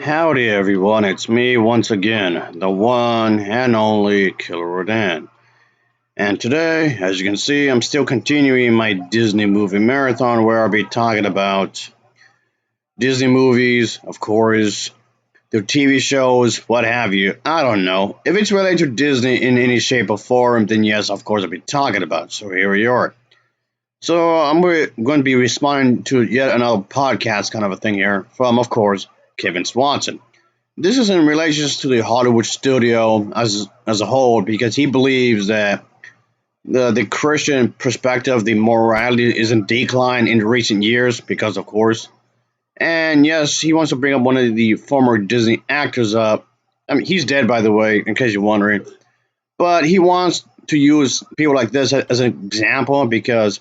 Howdy everyone, it's me once again, the one and only Killer Rodan. And today, as you can see, I'm still continuing my Disney movie marathon where I'll be talking about Disney movies, of course, their TV shows, what have you. I don't know. If it's related to Disney in any shape or form, then yes, of course I'll be talking about it. So here we are. So I'm going to be responding to yet another podcast kind of a thing here from, of course, Kevin Swanson. This is in relation to the Hollywood studio as a whole because he believes that the Christian perspective, the morality is in decline in recent years because of course. And yes, he wants to bring up one of the former Disney actors up. I mean, he's dead by the way, in case you're wondering. But he wants to use people like this as an example because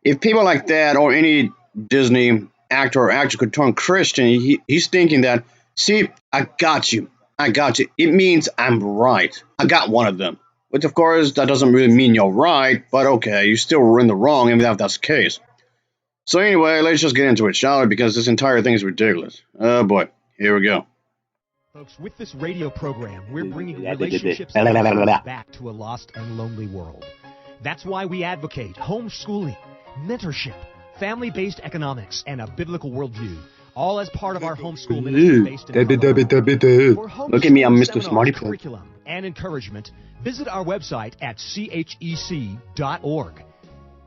if people like that or any Disney actor or actress could turn Christian, he's thinking that, see, I got you. I got you. It means I'm right. I got one of them. Which, of course, that doesn't really mean you're right, but okay, you still were in the wrong, even if that's the case. So, anyway, let's just get into it, shall we? Because this entire thing is ridiculous. Oh boy, here we go. Folks, with this radio program, we're bringing relationships and souls back to a lost and lonely world. That's why we advocate homeschooling, mentorship, family-based economics, and a biblical worldview, all as part of our homeschool ministry based in Colorado. For Look at me, I'm homeschool Mr. seminars, Smarty Pants. curriculum, and encouragement, visit our website at chec.org.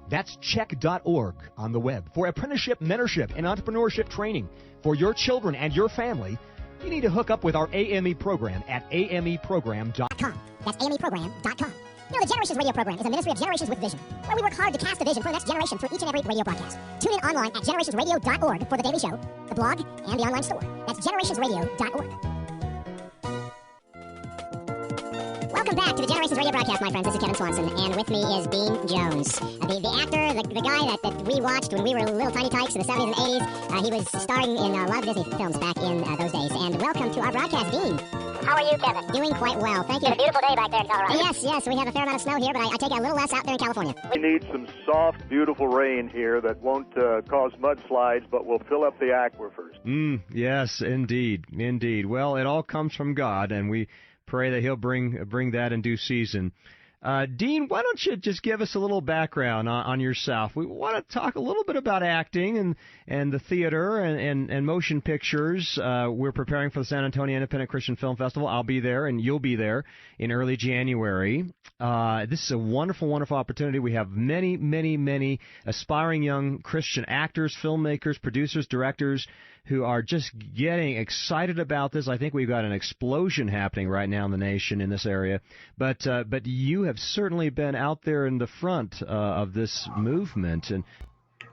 That's check.org on the web. For apprenticeship, mentorship, and entrepreneurship training for your children and your family, you need to hook up with our AME program at ameprogram.com. That's ameprogram.com. You know, the Generations Radio program is a ministry of generations with vision, where we work hard to cast a vision for the next generation through each and every radio broadcast. Tune in online at generationsradio.org for the daily show, the blog, and the online store. That's generationsradio.org. Welcome back to the Generations Radio broadcast, my friends. This is Kevin Swanson, and with me is Dean Jones, the actor, the guy that we watched when we were little tiny tykes in the 70s and 80s. He was starring in a lot of Disney films back in those days. And welcome to our broadcast, Dean. How are you, Kevin? Doing quite well, thank you. It's a beautiful day back there in Colorado. Yes, we have a fair amount of snow here, but I take it a little less out there in California. We need some soft, beautiful rain here that won't cause mudslides, but will fill up the aquifers. Yes, indeed. Well, it all comes from God, and we pray that He'll bring that in due season. Dean, why don't you just give us a little background on yourself? We want to talk a little bit about acting and the theater and motion pictures. We're preparing for the San Antonio Independent Christian Film Festival. I'll be there, and you'll be there in early January. This is a wonderful, wonderful opportunity. We have many, many, many aspiring young Christian actors, filmmakers, producers, directors who are just getting excited about this. I think we've got an explosion happening right now in the nation in this area. But you have certainly been out there in the front of this movement. And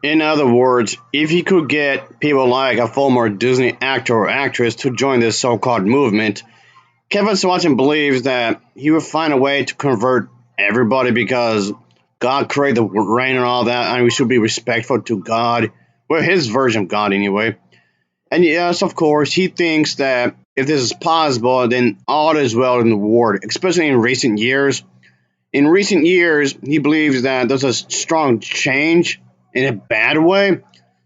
In other words, if he could get people like a former Disney actor or actress to join this so-called movement, Kevin Swanson believes that he would find a way to convert everybody because God created the rain and all that, and we should be respectful to God. Well, his version of God anyway. And yes, of course, he thinks that if this is possible, then all is well in the world, especially in recent years. In recent years, he believes that there's a strong change in a bad way.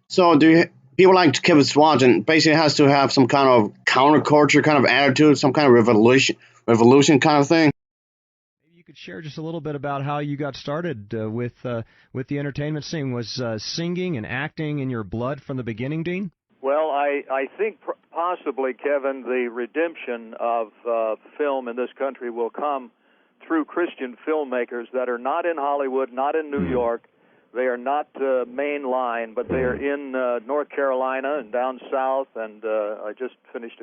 So people like Kevin Swanson basically has to have some kind of counterculture kind of attitude, some kind of revolution kind of thing. maybe you could share just a little bit about how you got started with the entertainment scene. Was singing and acting in your blood from the beginning, Dean? Well, I think possibly, Kevin, the redemption of film in this country will come through Christian filmmakers that are not in Hollywood, not in New York. They are not mainline, but they are in North Carolina and down south, and I just finished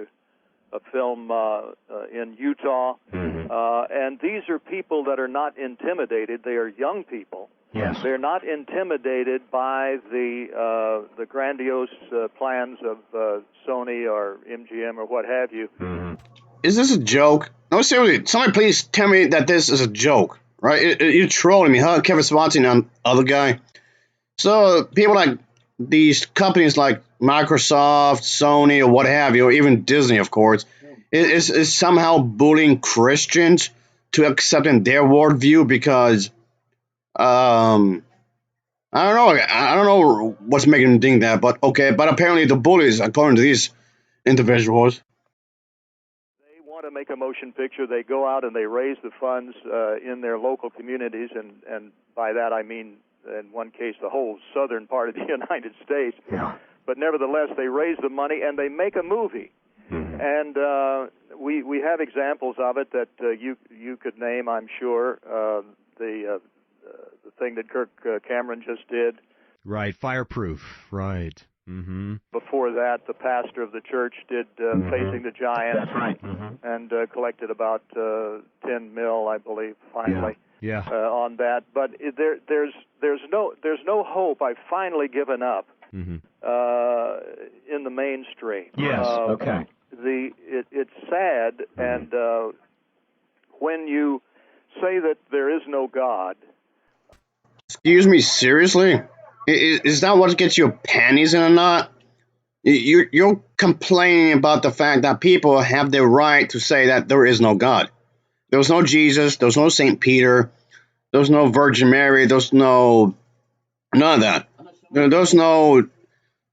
a film in Utah. And these are people that are not intimidated. They are young people. Yes. They're not intimidated by the grandiose plans of Sony or MGM or what have you. Is this a joke? No, seriously, somebody please tell me that this is a joke, right? You're trolling me, huh? Kevin Swanson and other guy. So people like these companies like Microsoft, Sony, or what have you, or even Disney, of course, is somehow bullying Christians to accepting their worldview because I don't know what's making them think that, but okay. But apparently the bullies, according to these individuals. They want to make a motion picture. They go out and they raise the funds in their local communities, and by that I mean, in one case, the whole southern part of the United States. Yeah. But nevertheless, they raise the money and they make a movie. Mm-hmm. And we have examples of it that you could name, I'm sure. The thing that Kirk Cameron just did. Right, Fireproof. Right. Mm-hmm. Before that, the pastor of the church did Facing the Giant. That's right. Mm-hmm. And collected about 10 mil, I believe, finally. Yeah. On that. But there's no hope. I've finally given up Mm-hmm. in the mainstream. Yes. Okay. It's sad, and when you say that there is no God. Excuse me, seriously? Is that what gets your panties in a knot? You're complaining about the fact that people have the right to say that there is no God. There's no Jesus, there's no St. Peter, there's no Virgin Mary, there's no none of that. There's no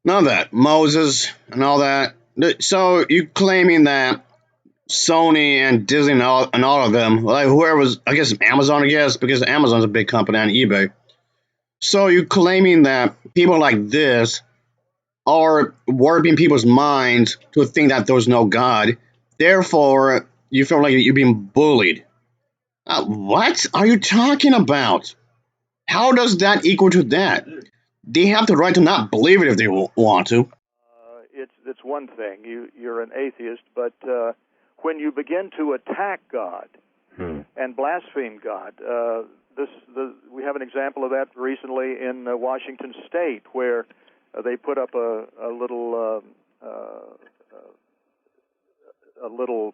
none of that. Moses and all that. So you claiming that Sony and Disney and all of them, like whoever's, I guess Amazon, I guess, because Amazon's a big company on eBay. So you claiming that people like this are warping people's minds to think that there's no God. Therefore, you feel like you're being bullied. What are you talking about? How does that equal to that? They have the right to not believe it if they want to. It's one thing. You're an atheist, but when you begin to attack God and blaspheme God, we have an example of that recently in Washington State, where they put up a little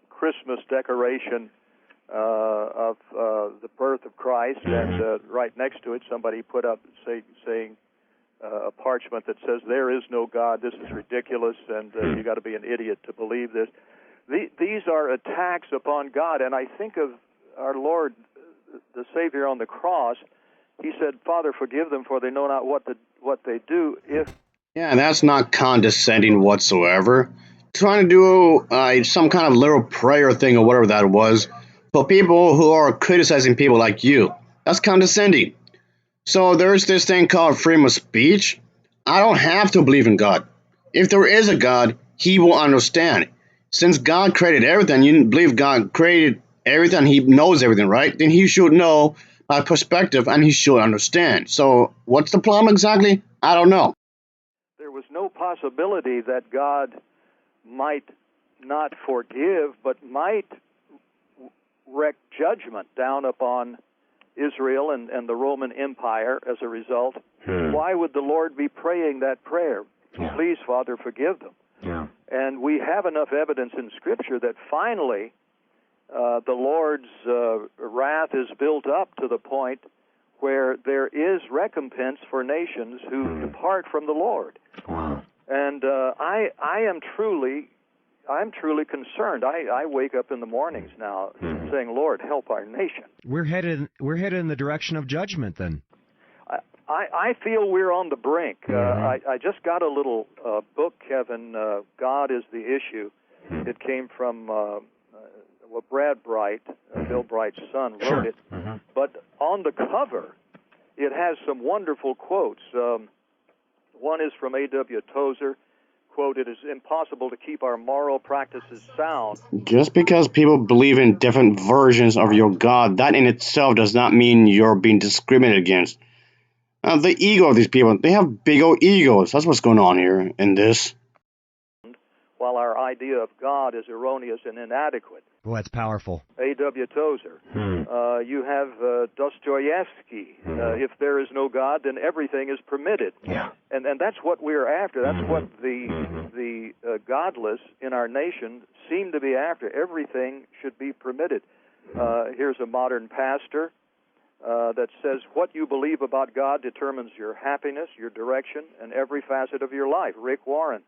Christmas decoration of the birth of Christ, and right next to it, somebody put up saying a parchment that says, "There is no God. This is ridiculous, and you got to be an idiot to believe this." These are attacks upon God, and I think of our Lord, the Savior on the cross. He said, "Father, forgive them, for they know not what they do." Yeah, that's not condescending whatsoever. Trying to do some kind of little prayer thing or whatever that was for people who are criticizing people like you. That's condescending. So there's this thing called freedom of speech. I don't have to believe in God. If there is a God, he will understand. Since God created everything, you believe God created everything, he knows everything, right? Then he should know my perspective and he should understand. So what's the problem exactly? I don't know. There was no possibility that God might not forgive, but might wreak judgment down upon Israel and the Roman Empire as a result. Why would the Lord be praying that prayer? Yeah. Please, Father, forgive them. Yeah. And we have enough evidence in Scripture that finally the Lord's wrath is built up to the point where there is recompense for nations who depart from the Lord. Wow. And I'm truly concerned. I wake up in the mornings now saying, "Lord, help our nation." We're headed in the direction of judgment then. I feel we're on the brink. I just got a little book, Kevin, God is the Issue. It came from Brad Bright, Bill Bright's son, wrote it. But on the cover, it has some wonderful quotes. One is from A.W. Tozer. Quote, "It is impossible to keep our moral practices sound." Just because people believe in different versions of your God, that in itself does not mean you're being discriminated against. The ego of these people, they have big old egos. That's what's going on here in this. While our idea of God is erroneous and inadequate. Well, that's powerful. A.W. Tozer. You have Dostoevsky. If there is no God, then everything is permitted. Yeah. And that's what we're after. That's what the godless in our nation seem to be after. Everything should be permitted. Here's a modern pastor that says, "What you believe about God determines your happiness, your direction, and every facet of your life." Rick Warren.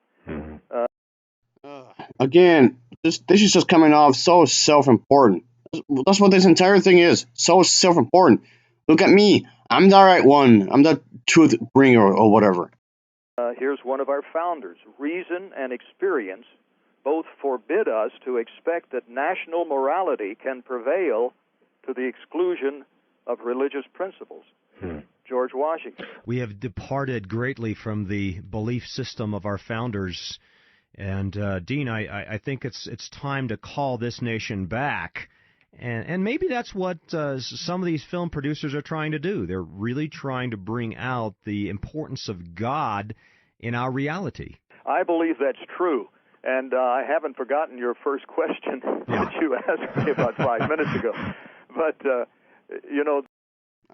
Again, this is just coming off so self-important. That's what this entire thing is. So self-important. Look at me. I'm the right one. I'm the truth bringer or whatever. Here's one of our founders. "Reason and experience both forbid us to expect that national morality can prevail to the exclusion of religious principles. George Washington. We have departed greatly from the belief system of our founders. And Dean, I think it's time to call this nation back. And maybe that's what some of these film producers are trying to do. They're really trying to bring out the importance of God in our reality. I believe that's true. And I haven't forgotten your first question that you asked me about 5 minutes ago. But,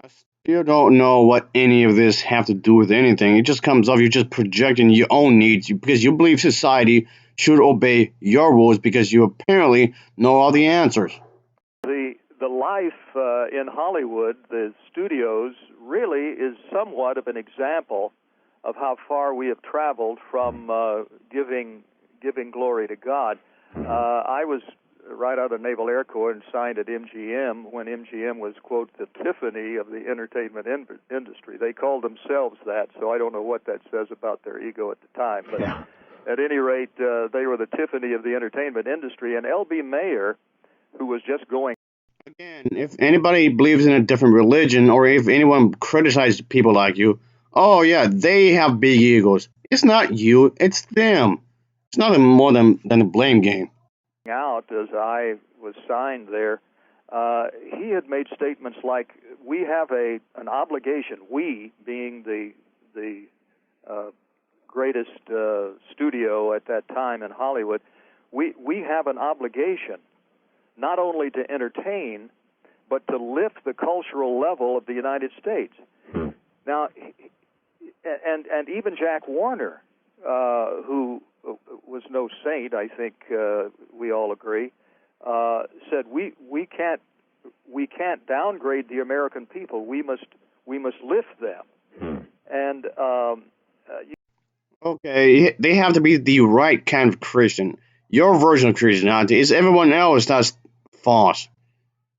I still don't know what any of this have to do with anything. It just comes off you're just projecting your own needs because you believe society should obey your rules because you apparently know all the answers. The life in Hollywood, the studios, really is somewhat of an example of how far we have traveled from giving glory to God. I was right out of Naval Air Corps and signed at MGM when MGM was, quote, the Tiffany of the entertainment industry. They called themselves that, so I don't know what that says about their ego at the time. But at any rate, they were the Tiffany of the entertainment industry. And L.B. Mayer, who was just going... Again, if anybody believes in a different religion or if anyone criticizes people like you, oh yeah, they have big egos. It's not you, it's them. It's nothing more than a blame game. Out as I was signed there, he had made statements like, we have an obligation, we being the greatest studio at that time in Hollywood, we have an obligation not only to entertain, but to lift the cultural level of the United States. Now, and even Jack Warner, who was no saint, I think we all agree, said we can't downgrade the American people. We must lift them. And okay, they have to be the right kind of Christian. Your version of Christianity is everyone else that's false.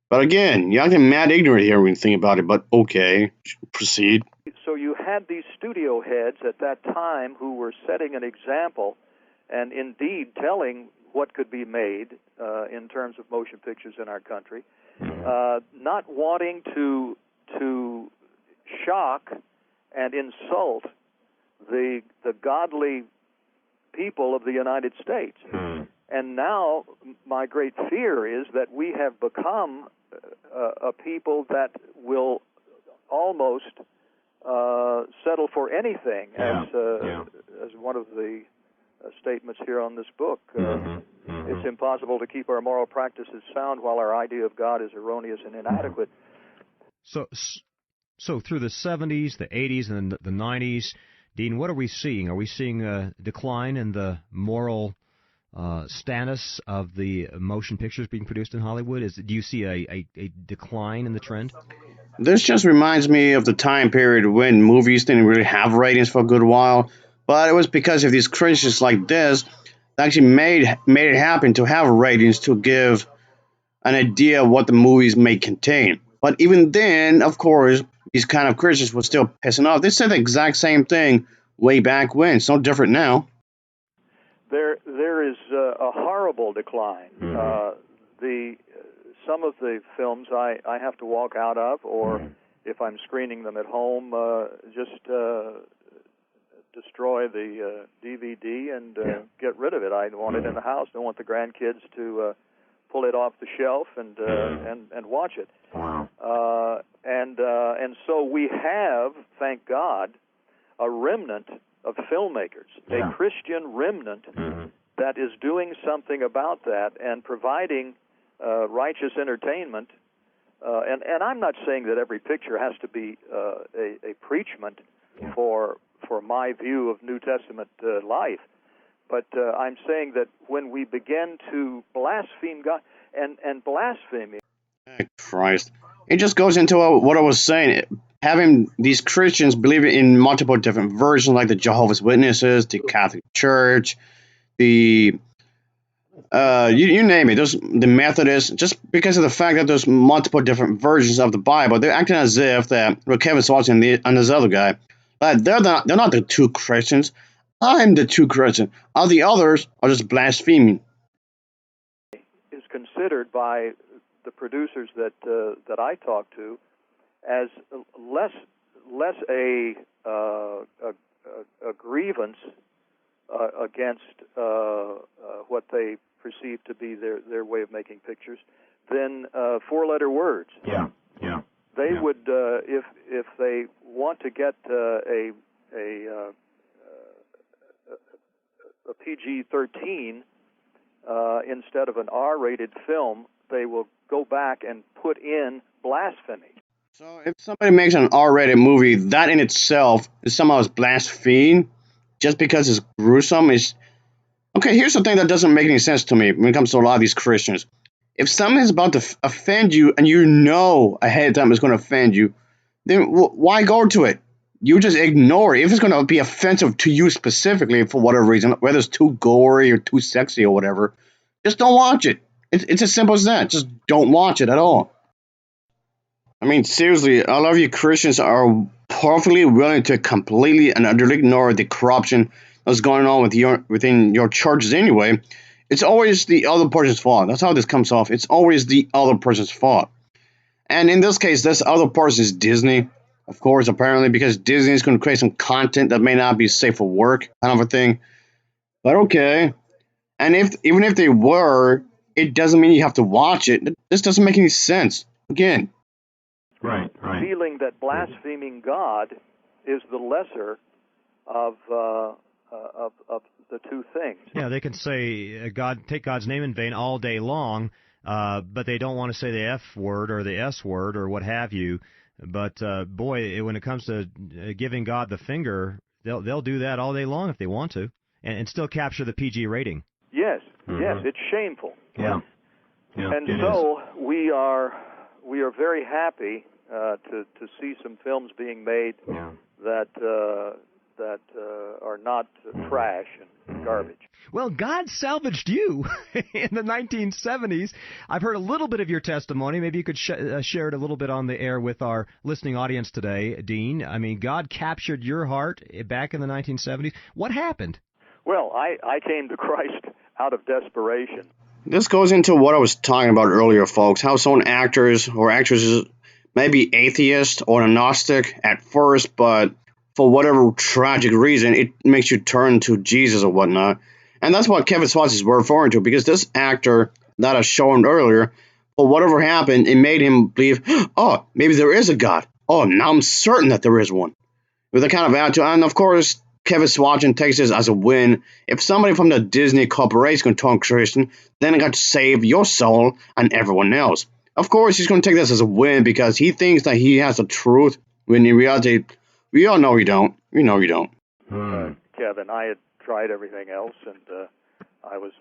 But again, you're acting mad ignorant here when you think about it. But okay, proceed. So you had these studio heads at that time who were setting an example and indeed telling what could be made in terms of motion pictures in our country, not wanting to shock and insult the godly people of the United States. And now my great fear is that we have become a people that will almost settle for anything, as one of the statements here on this book. It's impossible to keep our moral practices sound while our idea of God is erroneous and inadequate. So through the 70s, the 80s, and the 90s, Dean, what are we seeing? Are we seeing a decline in the moral status of the motion pictures being produced in Hollywood? Do you see a decline in the trend? This just reminds me of the time period when movies didn't really have ratings for a good while, but it was because of these Christians like this that actually made it happen to have ratings to give an idea of what the movies may contain. But even then, of course, these kind of Christians were still pissing off. They said the exact same thing way back when. It's no different now. There is a horrible decline. Some of the films I have to walk out of, or if I'm screening them at home, just destroy the DVD and get rid of it. I want it in the house. I don't want the grandkids to pull it off the shelf and watch it. Wow. And so we have, thank God, a remnant of filmmakers, a Christian remnant that is doing something about that and providing righteous entertainment. And I'm not saying that every picture has to be a preachment for my view of New Testament life, but I'm saying that when we begin to blaspheme God and blasphemy, Christ, it just goes into what I was saying. Having these Christians believe in multiple different versions, like the Jehovah's Witnesses, the Catholic Church, the you name it. There's the Methodists. Just because of the fact that there's multiple different versions of the Bible, they're acting as if that Kevin Swanson and this other guy, they're not the two Christians. I'm the two Christians. All the others are just blaspheming. considered by the producers that I talked to as less a grievance against what they perceive to be their way of making pictures than four-letter words. Yeah, yeah. They would, if they want to get a PG-13 instead of an R-rated film, they will go back and put in blasphemy. So if somebody makes an R-rated movie, that in itself is somehow is blaspheme, just because it's gruesome. Is okay. Here's the thing that doesn't make any sense to me when it comes to a lot of these Christians. If something is about to offend you, and you know ahead of time it's going to offend you, then why go to it? You just ignore it. If it's going to be offensive to you specifically for whatever reason, whether it's too gory or too sexy or whatever, just don't watch it. It's as simple as that. Just don't watch it at all. I mean, seriously, a lot of you Christians are perfectly willing to completely and utterly ignore the corruption that's going on within your churches anyway. It's always the other person's fault. That's how this comes off. It's always the other person's fault. And in this case, this other person is Disney, of course, apparently, because Disney is going to create some content that may not be safe for work, kind of a thing. But okay. And even if they were, it doesn't mean you have to watch it. This doesn't make any sense. Again. Right. Feeling that blaspheming God is the lesser of the two things. Yeah, they can say take God's name in vain all day long, but they don't want to say the F word or the S word or what have you. But boy, when it comes to giving God the finger, they'll do that all day long if they want to, and still capture the PG rating. Yes, yes, it's shameful. Yeah. And so we are very happy to see some films being made that are not trash and garbage. Well, God salvaged you in the 1970s. I've heard a little bit of your testimony. Maybe you could share it a little bit on the air with our listening audience today, Dean. I mean, God captured your heart back in the 1970s. What happened? Well, I came to Christ out of desperation. This goes into what I was talking about earlier, folks, how some actors or actresses may be atheist or agnostic at first, but for whatever tragic reason, it makes you turn to Jesus or whatnot. And that's what Kevin Swanson is referring to, because this actor that I showed earlier, for whatever happened, it made him believe, oh, maybe there is a God. Oh, now I'm certain that there is one. With that kind of attitude. And of course, Kevin Swanson takes this as a win. If somebody from the Disney Corporation can turn Christian, then I got to save your soul and everyone else. Of course, he's going to take this as a win because he thinks that he has the truth, when in reality, we all know he don't. We know he don't. Kevin, I had tried everything else, and I was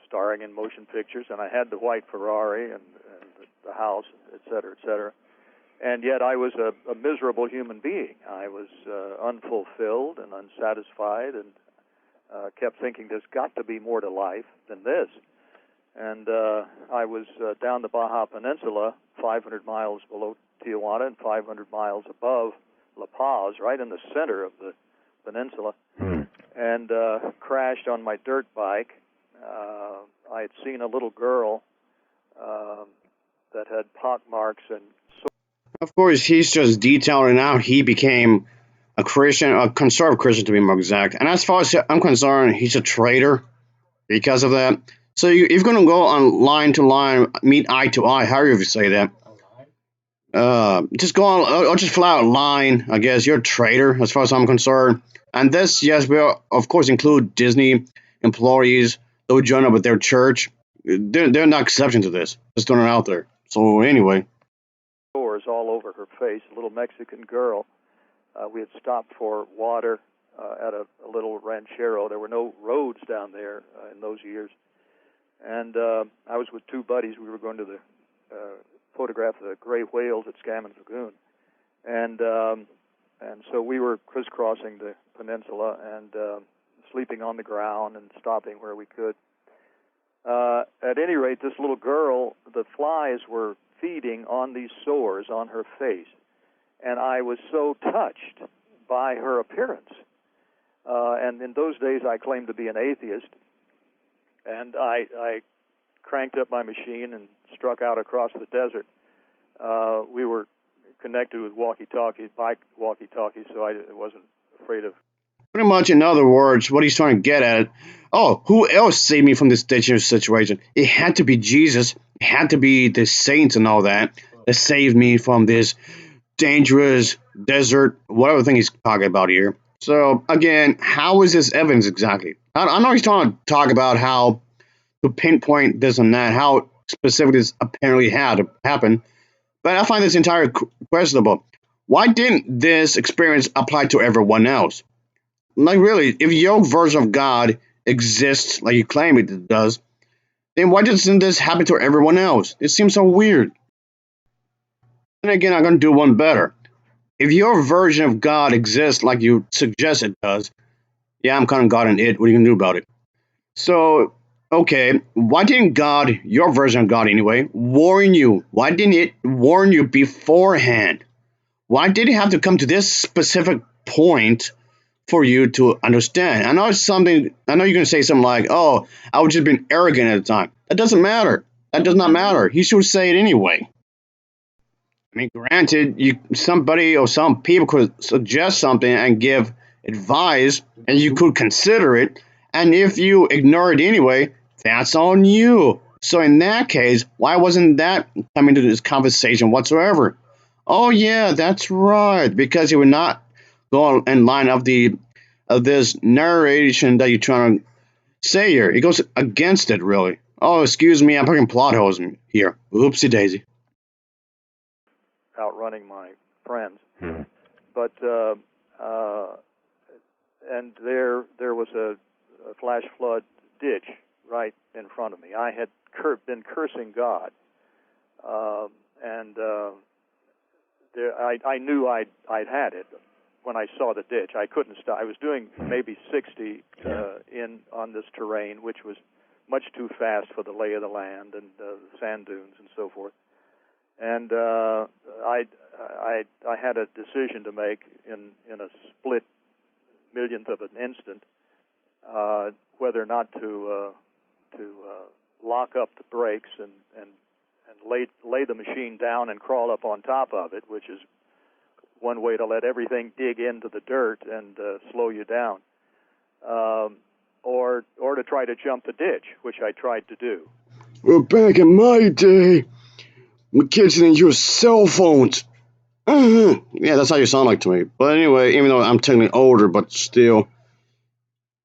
starring in motion pictures, and I had the white Ferrari and the house, et cetera, and yet I was a miserable human being. I was unfulfilled and unsatisfied, and kept thinking there's got to be more to life than this. And I was down the Baja Peninsula, 500 miles below Tijuana and 500 miles above La Paz, right in the center of the peninsula, and crashed on my dirt bike. I had seen a little girl that had pock marks, and of course, he's just detailing how he became a Christian, a conservative Christian to be more exact. And as far as I'm concerned, he's a traitor because of that. So if you're going to go on line to line, meet eye to eye, however you say that, just go on, or just flat out line, I guess. You're a traitor as far as I'm concerned. And this, yes, will of course include Disney employees who join up with their church. They're not exception to this. Just throwing it out there. So anyway. Sores all over her face, a little Mexican girl. We had stopped for water at a little ranchero. There were no roads down there in those years. And I was with two buddies. We were going to the photograph the gray whales at Scammon Lagoon. And so we were crisscrossing the peninsula and sleeping on the ground and stopping where we could. At any rate, this little girl, the flies were feeding on these sores on her face. And I was so touched by her appearance. And in those days, I claimed to be an atheist. And I cranked up my machine and struck out across the desert. We were connected with walkie-talkies, bike walkie-talkies, so I wasn't afraid of. Pretty much, in other words, what he's trying to get at, oh, who else saved me from this dangerous situation? It had to be Jesus. It had to be the saints and all that saved me from this dangerous desert, whatever thing he's talking about here. So, again, how is this evidence exactly? I know he's trying to talk about how to pinpoint this and that, how specific this apparently had to happen, but I find this entirely questionable. Why didn't this experience apply to everyone else? Like, really, if your version of God exists like you claim it does, then why doesn't this happen to everyone else? It seems so weird. And again, I'm going to do one better. If your version of God exists like you suggest it does, yeah, I'm kind of God in it. What are you going to do about it? So, okay, why didn't God, your version of God anyway, warn you? Why didn't it warn you beforehand? Why did it have to come to this specific point for you to understand? I know it's something, I know you're going to say something like, oh, I was just being arrogant at the time. That doesn't matter. That does not matter. He should say it anyway. I mean, granted, somebody or some people could suggest something and give advice, and you could consider it. And if you ignore it anyway, that's on you. So in that case, why wasn't that coming to this conversation whatsoever? Oh yeah, that's right. Because it would not go in line of this narration that you're trying to say here. It goes against it, really. Oh, excuse me, I'm putting plot holes in here. Oopsie daisy. Outrunning my friends. Hmm. But and there was a flash flood ditch right in front of me. I had been cursing God, and I knew I'd had it when I saw the ditch. I couldn't stop. I was doing maybe 60 in on this terrain, which was much too fast for the lay of the land and the sand dunes and so forth. And I had a decision to make in a split millionth of an instant, whether or not to lock up the brakes and lay the machine down and crawl up on top of it, which is one way to let everything dig into the dirt and slow you down, or to try to jump the ditch, which I tried to do. Well, back in my day, my kids didn't use cell phones. Yeah, that's how you sound like to me. But anyway, even though I'm technically older, but still.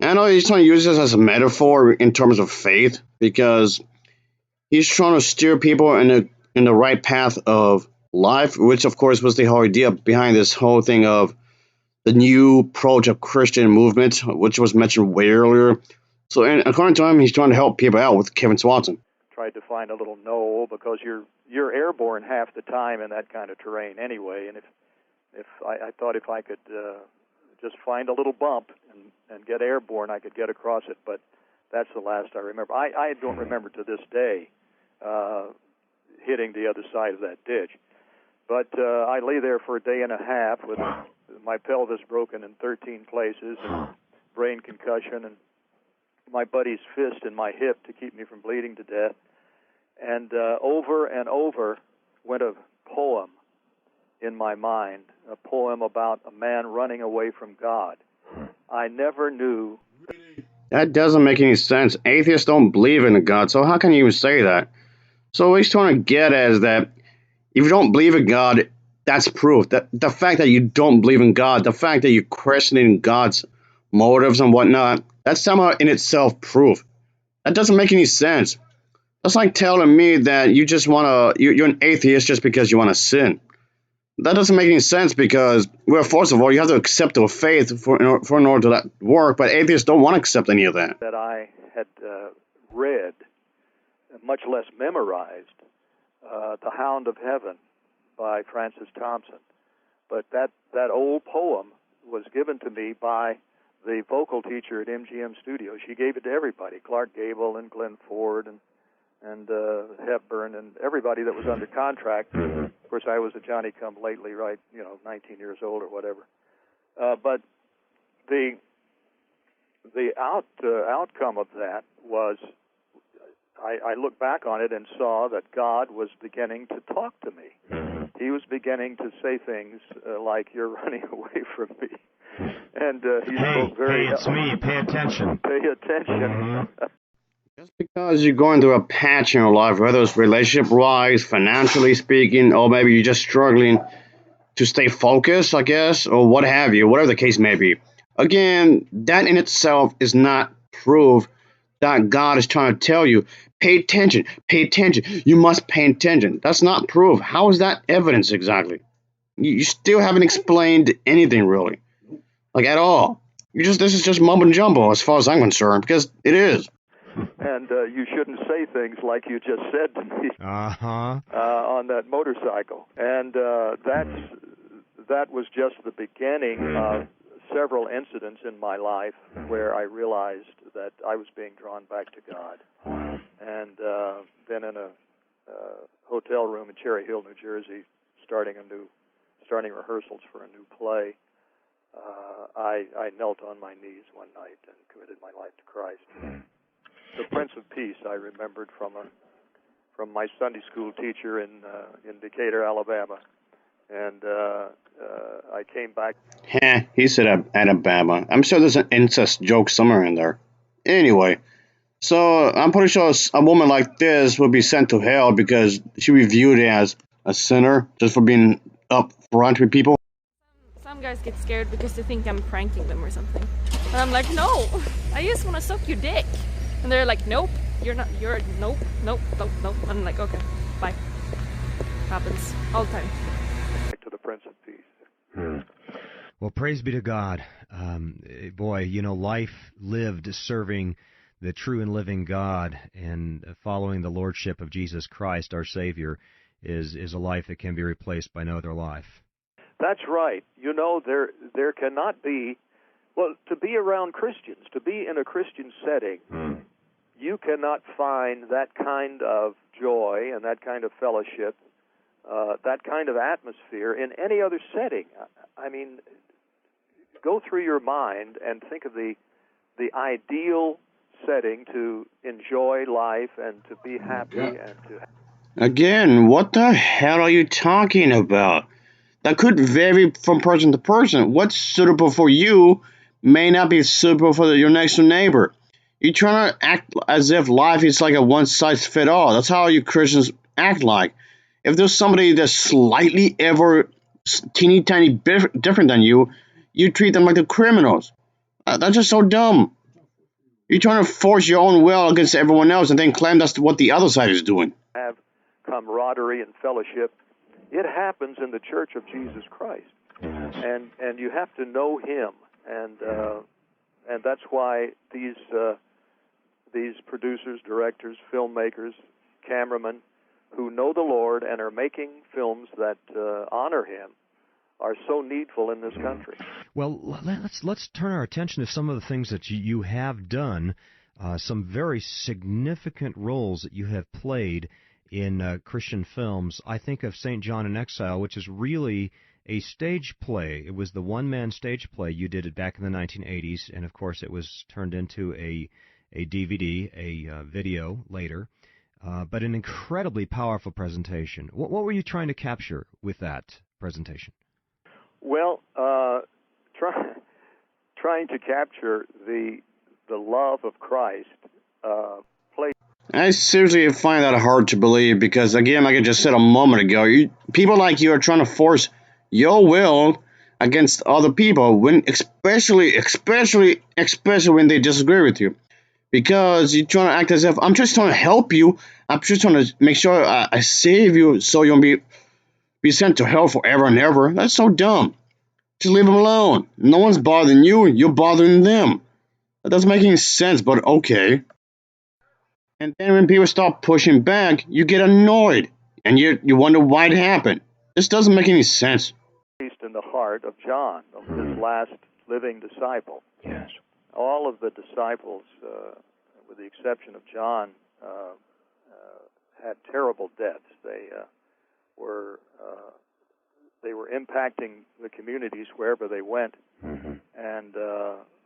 I know he's trying to use this as a metaphor in terms of faith, because he's trying to steer people in the right path of life, which of course was the whole idea behind this whole thing of the new approach of Christian movement, which was mentioned way earlier. So, and according to him, he's trying to help people out with Kevin Swanson. Tried to find a little knoll, because you're airborne half the time in that kind of terrain anyway. And if I thought if I could just find a little bump and get airborne, I could get across it. But that's the last I remember. I don't remember to this day hitting the other side of that ditch. But I lay there for a day and a half with my pelvis broken in 13 places and brain concussion, and my buddy's fist in my hip to keep me from bleeding to death. And over and over went a poem in my mind, a poem about a man running away from God. I never knew. That doesn't make any sense. Atheists don't believe in a God, so how can you even say that? So what he's trying to get at is that if you don't believe in God, that's proof. That the fact that you don't believe in God, the fact that you're questioning God's motives and whatnot, that's somehow in itself proof. That doesn't make any sense. That's like telling me that you just want to, you're an atheist just because you want to sin. That doesn't make any sense because, well, first of all, you have to accept the faith in order to that work, but atheists don't want to accept any of that. That I had read, much less memorized, The Hound of Heaven by Francis Thompson. But that old poem was given to me by the vocal teacher at MGM Studios. She gave it to everybody, Clark Gable and Glenn Ford and Hepburn and everybody that was under contract. Of course, I was a Johnny-come-lately, right, 19 years old or whatever. But the outcome of that was I look back on it and saw that God was beginning to talk to me. Mm-hmm. He was beginning to say things like, "You're running away from me," and he spoke very. Hey, it's me. Pay attention. Pay attention. Mm-hmm. Just because you're going through a patch in your life, whether it's relationship-wise, financially speaking, or maybe you're just struggling to stay focused, I guess, or what have you, whatever the case may be. Again, that in itself is not proof that God is trying to tell you, pay attention, pay attention. You must pay attention. That's not proof. How is that evidence exactly? You still haven't explained anything really, like at all. This is just mumbo jumbo as far as I'm concerned, because it is. And you shouldn't say things like you just said to me on that motorcycle. And that was just the beginning of several incidents in my life where I realized that I was being drawn back to God. And then in a hotel room in Cherry Hill, New Jersey, starting rehearsals for a new play, I knelt on my knees one night and committed my life to Christ. The Prince of Peace I remembered from my Sunday school teacher in Decatur, Alabama, and I came back. He said Alabama. I'm sure there's an incest joke somewhere in there. Anyway, so I'm pretty sure a woman like this would be sent to hell because she would be viewed as a sinner just for being up front with people. Some guys get scared because they think I'm pranking them or something. And I'm like, no, I just want to suck your dick. And they're like, nope, nope. I'm like, okay, bye. Happens all the time. Back to the Prince of Peace. Well, praise be to God. Boy, life lived serving the true and living God and following the lordship of Jesus Christ, our Savior, is a life that can be replaced by no other life. That's right. There cannot be, to be around Christians, to be in a Christian setting, you cannot find that kind of joy and that kind of fellowship, that kind of atmosphere in any other setting. I mean, go through your mind and think of the ideal setting to enjoy life and to be happy and to. Again, what the hell are you talking about? That could vary from person to person. What's suitable for you may not be suitable for your next door neighbor. You're trying to act as if life is like a one-size-fits-all. That's how you Christians act like. If there's somebody that's slightly ever teeny tiny different than you, you treat them like the criminals. That's just so dumb. You're trying to force your own will against everyone else and then claim that's what the other side is doing. Have camaraderie and fellowship. It happens in the Church of Jesus Christ, and you have to know Him, and that's why these producers, directors, filmmakers, cameramen who know the Lord and are making films that honor Him are so needful in this country. Well, let's turn our attention to some of the things that you have done, some very significant roles that you have played in Christian films. I think of St. John in Exile, which is really a stage play. It was the one-man stage play. You did it back in the 1980s, and of course it was turned into a DVD, a video later, but an incredibly powerful presentation. What were you trying to capture with that presentation? Well, trying to capture the love of Christ. I seriously find that hard to believe because, again, like I just said a moment ago, people like you are trying to force your will against other people, especially when they disagree with you. Because you're trying to act as if I'm just trying to help you. I'm just trying to make sure I save you so you won't be sent to hell forever and ever. That's so dumb. Just leave them alone. No one's bothering you. You're bothering them. That doesn't make any sense, but okay. And then when people start pushing back, you get annoyed. And you wonder why it happened. This doesn't make any sense. In the heart of John, of his last living disciple. Yes. All of the disciples, with the exception of John, had terrible deaths. They were impacting the communities wherever they went, and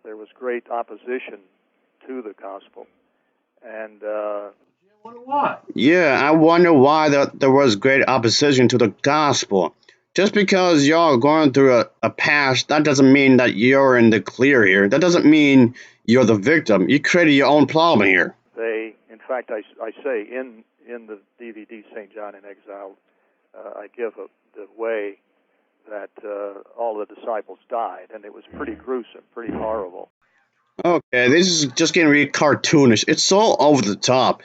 there was great opposition to the gospel. And Yeah, I wonder why there was great opposition to the gospel. Just because y'all are going through a past, that doesn't mean that you're in the clear here. That doesn't mean you're the victim. You created your own problem here. They, in fact, I say in the DVD St. John in Exile, I give the way that all the disciples died, and it was pretty gruesome, pretty horrible. Okay, this is just getting really cartoonish. It's so over the top.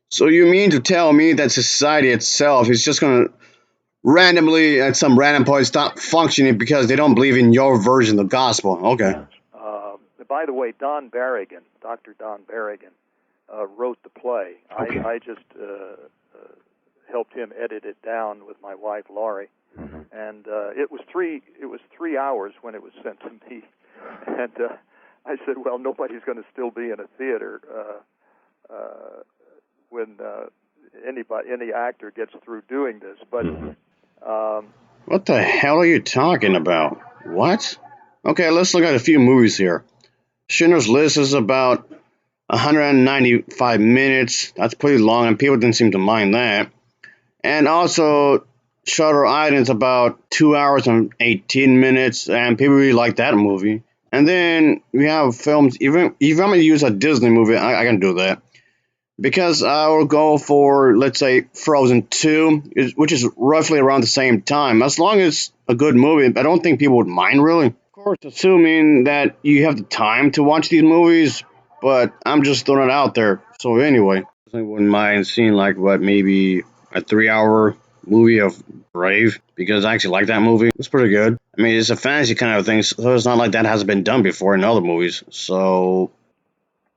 So you mean to tell me that society itself is just going to randomly, at some random point, stop functioning because they don't believe in your version of the gospel? Okay. By the way, Dr. Don Berrigan, wrote the play. Okay. I just helped him edit it down with my wife Laurie, and it was 3 hours when it was sent to me, and I said, well, nobody's going to still be in a theater when any actor gets through doing this, but. What the hell are you talking about? What? Okay, let's look at a few movies here. Schindler's List is about 195 minutes. That's pretty long, and people didn't seem to mind that. And also, Shutter Island's about 2 hours and 18 minutes, and people really like that movie. And then we have films, even if I'm going to use a Disney movie, I can do that. Because I will go for, let's say, Frozen 2, which is roughly around the same time. As long as it's a good movie, I don't think people would mind, really. Of course, assuming that you have the time to watch these movies, but I'm just throwing it out there. So anyway, I wouldn't mind seeing, like, maybe a 3-hour movie of Brave, because I actually like that movie. It's pretty good. I mean, it's a fantasy kind of thing, so it's not like that hasn't been done before in other movies. So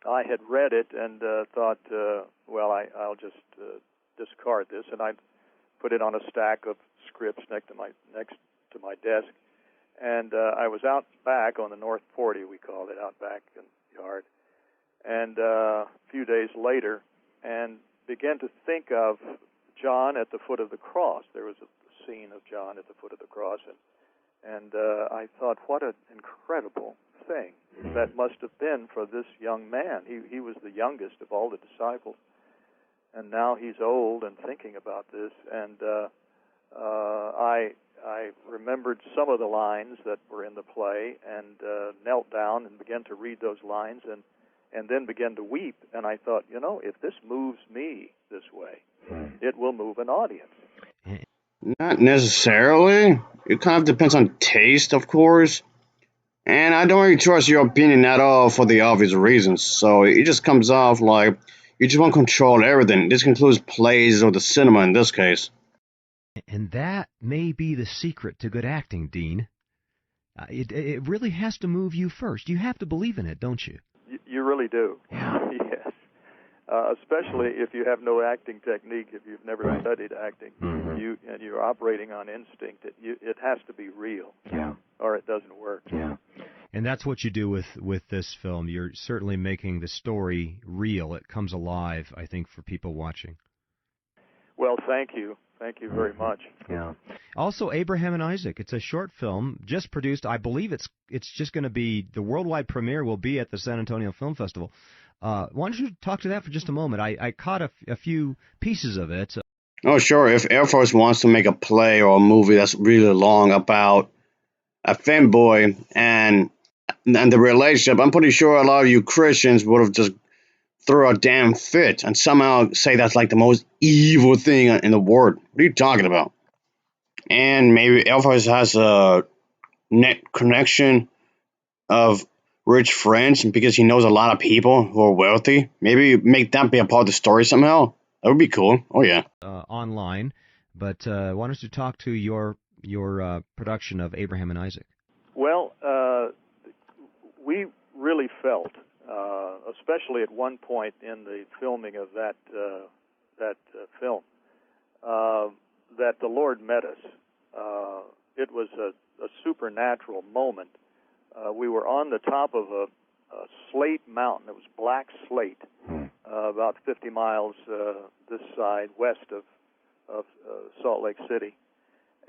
I had read it and thought, well, I'll just discard this, and I put it on a stack of scripts next to my desk. And I was out back on the North 40, we called it, out back in the yard, and a few days later, and began to think of John at the foot of the cross. There was a scene of John at the foot of the cross, and I thought, what an incredible thing that must have been for this young man. He was the youngest of all the disciples, and now he's old and thinking about this. And I remembered some of the lines that were in the play, and knelt down and began to read those lines, and then began to weep. And I thought, if this moves me this way, it will move an audience. not necessarily. It kind of depends on taste, of course. And I don't really trust your opinion at all for the obvious reasons. So it just comes off like you just want to control everything. This includes plays or the cinema in this case. And that may be the secret to good acting, Dean. It really has to move you first. You have to believe in it, don't you? You really do. Yeah. Yes. Especially if you have no acting technique, if you've never studied acting, and you're operating on instinct. It has to be real, or it doesn't work. Yeah, and that's what you do with this film. You're certainly making the story real. It comes alive, I think, for people watching. Well, thank you very much. Yeah. Also, Abraham and Isaac. It's a short film, just produced. I believe it's just going to be, the worldwide premiere will be at the San Antonio Film Festival. Why don't you talk to that for just a moment? I caught a few pieces of it. Oh, sure. If Air Force wants to make a play or a movie that's really long about a femboy and the relationship, I'm pretty sure a lot of you Christians would have just throw a damn fit and somehow say that's like the most evil thing in the world. What are you talking about? And maybe Air Force has a net connection of rich friends because he knows a lot of people who are wealthy. Maybe make that be a part of the story somehow. That would be cool. Oh yeah. Online, but why don't you talk to your production of Abraham and Isaac? Well, we really felt, especially at one point in the filming of that film, that the Lord met us. It was a supernatural moment. We were on the top of a slate mountain. It was black slate, about 50 miles this side, west of Salt Lake City.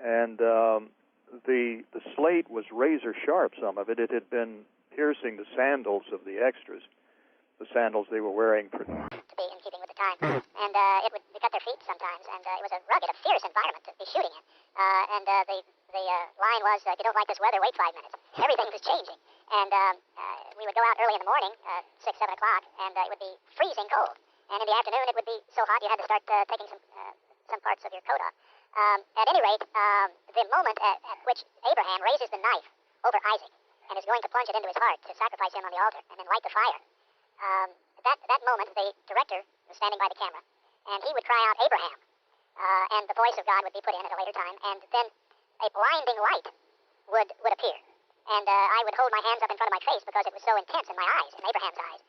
And the slate was razor sharp, some of it. It had been piercing the sandals of the extras, the sandals they were wearing. To be in keeping with the the time, and it would cut their feet sometimes, and it was a rugged, a fierce environment to be shooting in. The line was, if you don't like this weather, wait 5 minutes. Everything was changing, and we would go out early in the morning, 6, 7 o'clock, and it would be freezing cold, and in the afternoon it would be so hot you had to start taking some parts of your coat off. At any rate, the moment at which Abraham raises the knife over Isaac and is going to plunge it into his heart to sacrifice him on the altar and then light the fire, that moment the director was standing by the camera, and he would cry out, Abraham, and the voice of God would be put in at a later time, and then a blinding light would appear, and I would hold my hands up in front of my face because it was so intense in my eyes, in Abraham's eyes.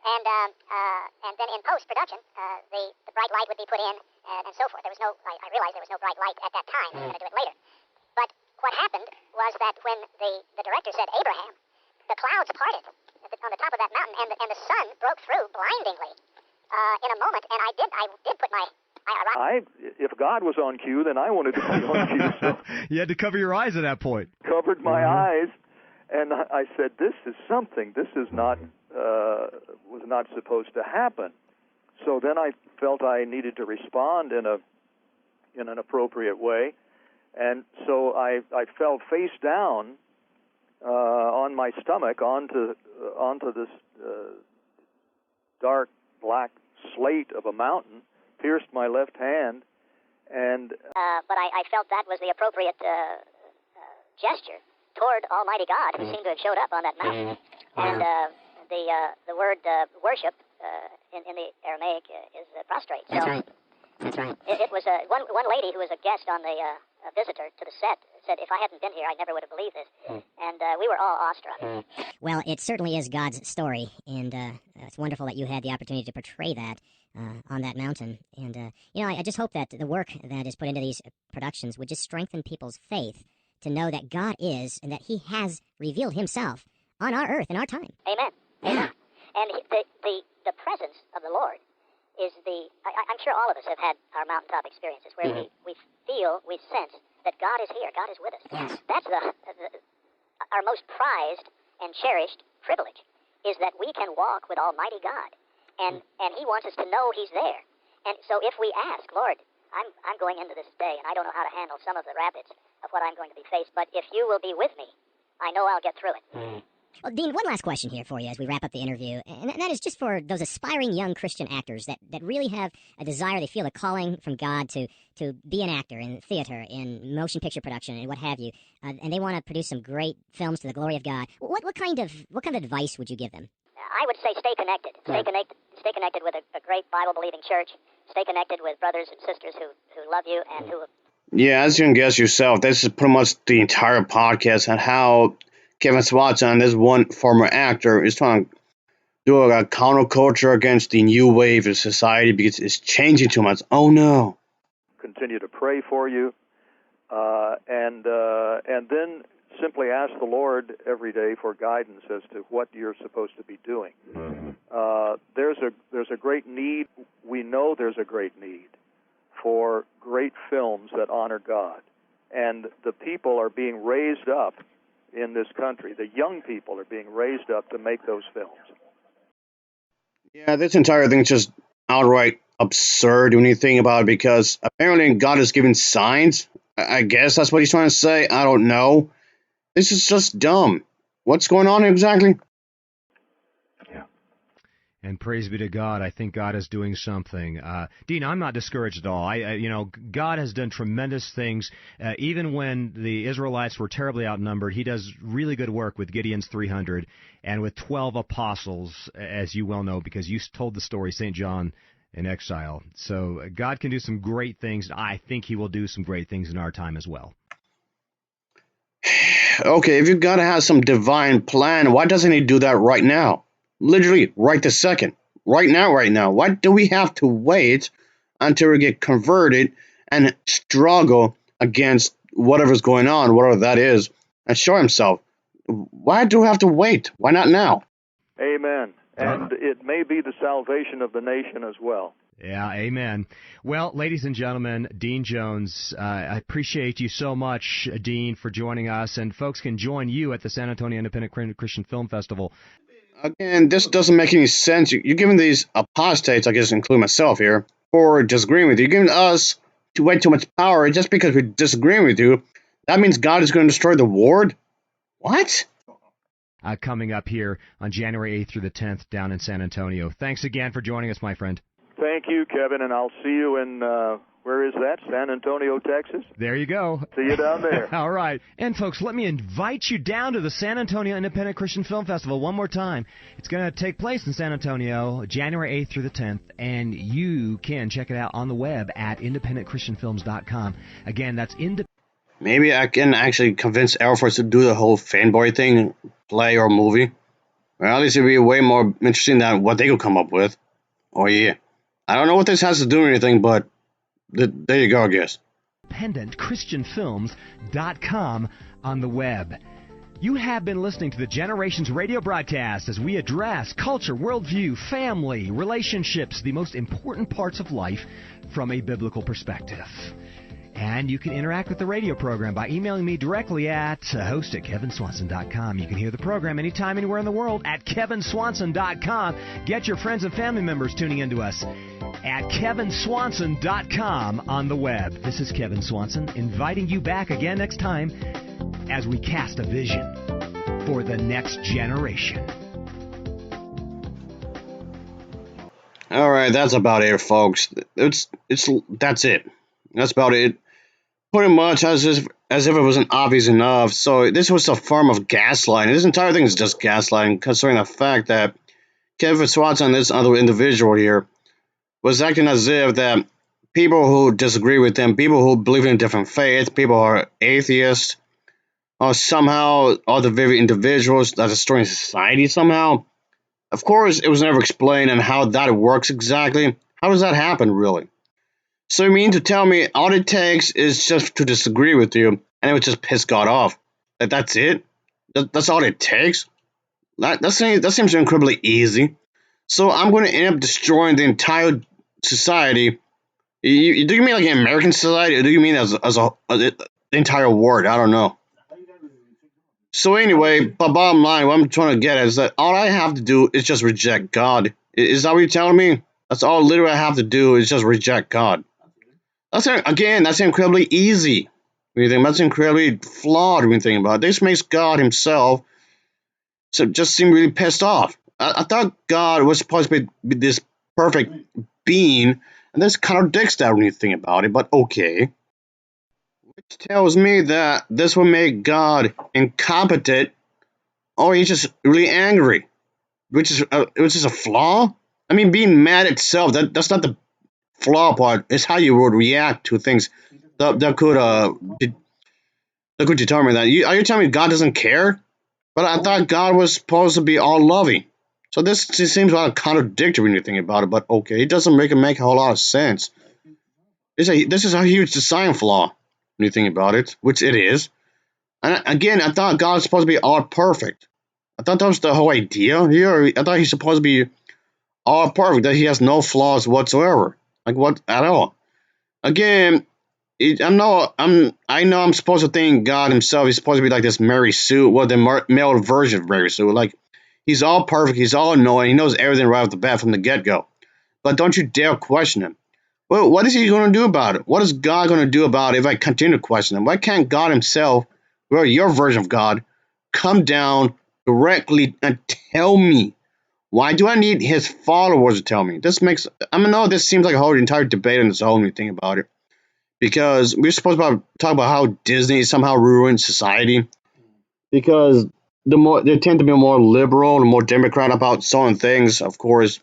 And then in post-production, the bright light would be put in, and so forth. I realized there was no bright light at that time. We were going to do it later. But what happened was that when the director said Abraham, the clouds parted on the top of that mountain, and the sun broke through blindingly in a moment. And I did put my... If God was on cue, then I wanted to be on cue. So You had to cover your eyes at that point. Covered my eyes, and I said, "This is something. This is not was not supposed to happen." So then I felt I needed to respond in an appropriate way, and so I fell face down on my stomach onto this dark black slate of a mountain. Pierced my left hand, and but I felt that was the appropriate gesture toward Almighty God, who seemed to have showed up on that mountain. And the word worship in the Aramaic is prostrate. So That's right. It was one lady who was a guest on the a visitor to the set said, if I hadn't been here, I never would have believed this. And we were all awestruck. Well, it certainly is God's story, and it's wonderful that you had the opportunity to portray that on that mountain. And, I just hope that the work that is put into these productions would just strengthen people's faith to know that God is and that He has revealed Himself on our earth in our time. Amen. Amen. And the presence of the Lord is I'm sure all of us have had our mountaintop experiences where we feel, we sense that God is here, God is with us. Yes. That's our most prized and cherished privilege, is that we can walk with Almighty God, and He wants us to know He's there. And so if we ask, Lord, I'm going into this day, and I don't know how to handle some of the rapids of what I'm going to be faced, but if You will be with me, I know I'll get through it. Well, Dean, one last question here for you as we wrap up the interview, and that is just for those aspiring young Christian actors that really have a desire, they feel a calling from God to be an actor in theater, in motion picture production, and what have you, and they want to produce some great films to the glory of God. What kind of advice would you give them? I would say stay connected. Stay connected with a great Bible-believing church. Stay connected with brothers and sisters who love you and who... Yeah, as you can guess yourself, this is pretty much the entire podcast on how Kevin Swanson, this one former actor, is trying to do a counterculture against the new wave of society because it's changing too much. Oh no! Continue to pray for you, and then simply ask the Lord every day for guidance as to what you're supposed to be doing. There's a great need. We know there's a great need for great films that honor God, and the people are being raised up in this country. The young people are being raised up to make those films. Yeah, this entire thing is just outright absurd when you think about it, because apparently God is giving signs. I guess that's what he's trying to say. I don't know. This is just dumb. What's going on exactly? And praise be to God, I think God is doing something. Dean, I'm not discouraged at all. God has done tremendous things. Even when the Israelites were terribly outnumbered, He does really good work with Gideon's 300 and with 12 apostles, as you well know, because you told the story, St. John in exile. So God can do some great things. I think He will do some great things in our time as well. Okay, if you've got to have some divine plan, why doesn't He do that right now? Literally, right this second. Right now. Why do we have to wait until we get converted and struggle against whatever's going on, whatever that is, and show Himself? Why do we have to wait? Why not now? Amen. And it may be the salvation of the nation as well. Yeah, amen. Well, ladies and gentlemen, Dean Jones, I appreciate you so much, Dean, for joining us. And folks can join you at the San Antonio Independent Christian Film Festival. Again, this doesn't make any sense. You're giving these apostates, I guess, include myself here, for disagreeing with you. You're giving us way too much power just because we're disagreeing with you. That means God is going to destroy the world? What? Coming up here on January 8th through the 10th down in San Antonio. Thanks again for joining us, my friend. Thank you, Kevin, and I'll see you in, where is that? San Antonio, Texas? There you go. See you down there. All right. And, folks, let me invite you down to the San Antonio Independent Christian Film Festival one more time. It's going to take place in San Antonio January 8th through the 10th, and you can check it out on the web at independentchristianfilms.com. Again, that's Maybe I can actually convince Air Force to do the whole fanboy thing, play or movie. Well, at least it'd be way more interesting than what they could come up with. Oh, yeah. I don't know what this has to do with anything, but there you go, I guess. independentchristianfilms.com on the web. You have been listening to the Generations radio broadcast as we address culture, worldview, family, relationships, the most important parts of life from a biblical perspective. And you can interact with the radio program by emailing me directly at host@kevinswanson.com. You can hear the program anytime, anywhere in the world at kevinswanson.com. Get your friends and family members tuning into us at kevinswanson.com on the web. This is Kevin Swanson inviting you back again next time as we cast a vision for the next generation. All right, that's about it, folks. That's it. That's about it. Pretty much as if it wasn't obvious enough. So this was a form of gaslighting. This entire thing is just gaslighting, considering the fact that Kevin Swanson, this other individual here, was acting as if that people who disagree with them, people who believe in a different faith, people who are atheists, or somehow are the very individuals that are destroying society somehow. Of course, it was never explained on how that works exactly. How does that happen, really? So you mean to tell me all it takes is just to disagree with you, and it would just piss God off? That's it? That's all it takes? That seems incredibly easy. So I'm going to end up destroying the entire society. Do you mean like an American society, or do you mean as the entire world? I don't know. So anyway, but bottom line, what I'm trying to get at is that all I have to do is just reject God. Is that what you're telling me? That's all literally I have to do is just reject God. That's incredibly easy. When you think that's incredibly flawed when you think about it. This makes God himself just seem really pissed off. I thought God was supposed to be this perfect being, and this contradicts that when you think about it, but okay. Which tells me that this will make God incompetent, or he's just really angry, which is a flaw. I mean, being mad itself, that's not the flaw part. It's how you would react to things that could determine that. Are you telling me God doesn't care? But I thought God was supposed to be all loving. So this seems a lot contradictory when you think about it. But okay, it doesn't make a whole lot of sense. This is a huge design flaw when you think about it, which it is. And again, I thought God was supposed to be all perfect. I thought that was the whole idea here. I thought he's supposed to be all perfect, that he has no flaws whatsoever. Like what at all? Again, I know I'm supposed to think God himself is supposed to be like this Mary Sue, the male version of Mary Sue. Like he's all perfect, he's all knowing, he knows everything right off the bat from the get-go. But don't you dare question him. Well, what is he going to do about it? What is God going to do about it if I continue to question him? Why can't God himself, or your version of God, come down directly and tell me? Why do I need his followers to tell me? This seems like a whole entire debate on its own when you think about it. Because we're supposed to talk about how Disney somehow ruined society. Because they tend to be more liberal and more Democrat about certain things, of course.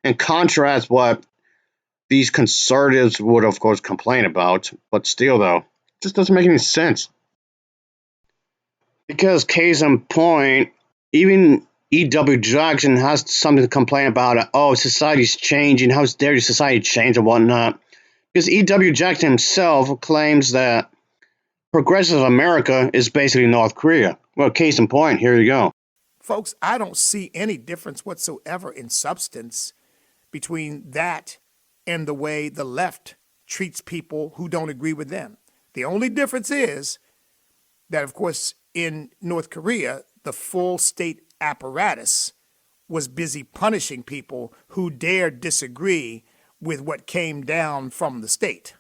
In contrast, what these conservatives would, of course, complain about. But still, though, it just doesn't make any sense. Because case in point, even E.W. Jackson has something to complain about. Oh, society's changing. How dare society change and whatnot. Because E.W. Jackson himself claims that progressive America is basically North Korea. Well, case in point, here you go. Folks, I don't see any difference whatsoever in substance between that and the way the left treats people who don't agree with them. The only difference is that, of course, in North Korea, the full state apparatus was busy punishing people who dared disagree with what came down from the state.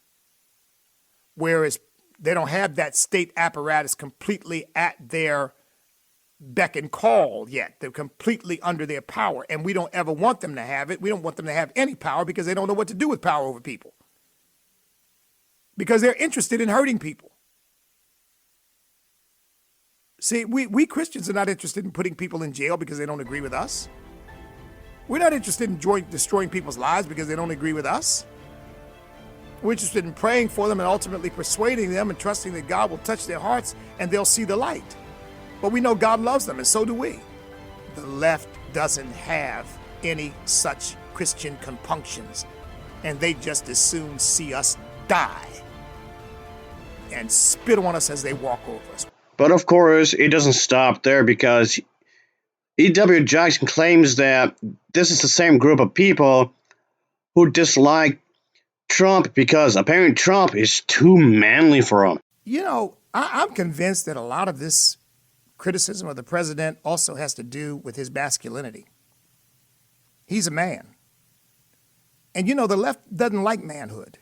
Whereas they don't have that state apparatus completely at their beck and call yet. They're completely under their power, and we don't ever want them to have it. We don't want them to have any power because they don't know what to do with power over people. Because they're interested in hurting people. See, we Christians are not interested in putting people in jail because they don't agree with us. We're not interested in destroying people's lives because they don't agree with us. We're interested in praying for them and ultimately persuading them and trusting that God will touch their hearts and they'll see the light. But we know God loves them, and so do we. The left doesn't have any such Christian compunctions, and they just as soon see us die and spit on us as they walk over us. But of course, it doesn't stop there, because E.W. Jackson claims that this is the same group of people who dislike Trump because apparently Trump is too manly for him. You know, I'm convinced that a lot of this criticism of the president also has to do with his masculinity. He's a man. And you know, the left doesn't like manhood.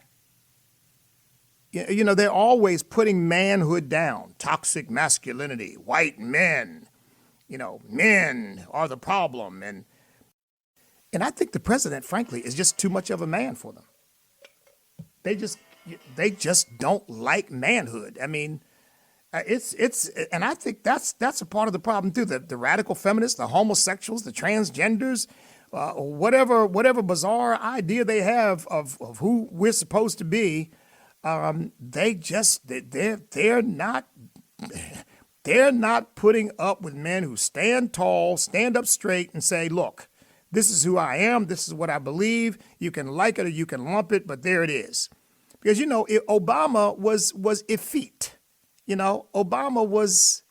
You know, they're always putting manhood down. Toxic masculinity, white men, you know, men are the problem. And I think the president, frankly, is just too much of a man for them. They just don't like manhood. I mean, and I think that's a part of the problem too. The radical feminists, the homosexuals, the transgenders, whatever bizarre idea they have of who we're supposed to be, they're not putting up with men who stand tall, stand up straight, and say, look, this is who I am. This is what I believe. You can like it or you can lump it, but there it is. Because, you know, Obama was effete. You know, Obama was,